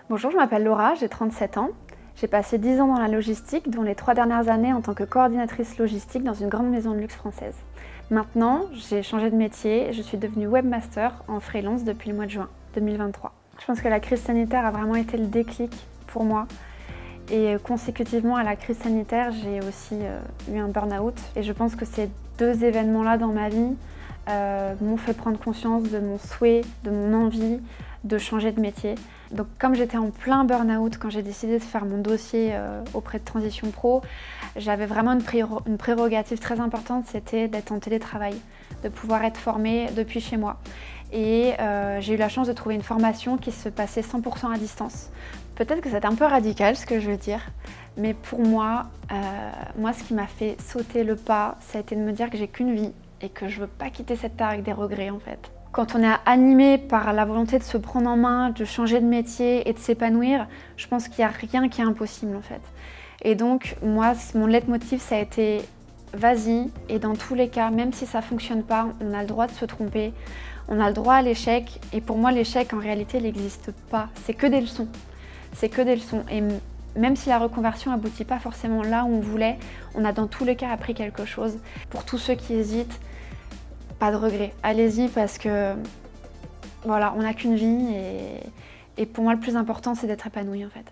Bonjour, je m'appelle Laura, j'ai 37 ans. J'ai passé 10 ans dans la logistique, dont les 3 dernières années en tant que coordinatrice logistique dans une grande maison de luxe française. Maintenant, j'ai changé de métier et je suis devenue webmaster en freelance depuis le mois de juin 2023. Je pense que la crise sanitaire a vraiment été le déclic pour moi. Et consécutivement à la crise sanitaire, j'ai aussi eu un burn-out. Et je pense que ces deux événements-là dans ma vie m'ont fait prendre conscience de mon souhait, de mon envie de changer de métier. Donc comme j'étais en plein burn-out quand j'ai décidé de faire mon dossier auprès de Transition Pro, j'avais vraiment une prérogative très importante, c'était d'être en télétravail, de pouvoir être formée depuis chez moi. Et j'ai eu la chance de trouver une formation qui se passait 100% à distance. Peut-être que c'est un peu radical ce que je veux dire, mais pour moi, ce qui m'a fait sauter le pas, ça a été de me dire que j'ai qu'une vie et que je ne veux pas quitter cette terre avec des regrets en fait. Quand on est animé par la volonté de se prendre en main, de changer de métier et de s'épanouir, je pense qu'il n'y a rien qui est impossible en fait. Et donc moi, mon leitmotiv, ça a été vas-y, et dans tous les cas, même si ça ne fonctionne pas, on a le droit de se tromper, on a le droit à l'échec, et pour moi l'échec en réalité il n'existe pas, c'est que des leçons. C'est que des leçons, et même si la reconversion n'aboutit pas forcément là où on voulait, on a dans tous les cas appris quelque chose. Pour tous ceux qui hésitent, pas de regret, allez-y parce que voilà, on n'a qu'une vie et pour moi le plus important c'est d'être épanoui en fait.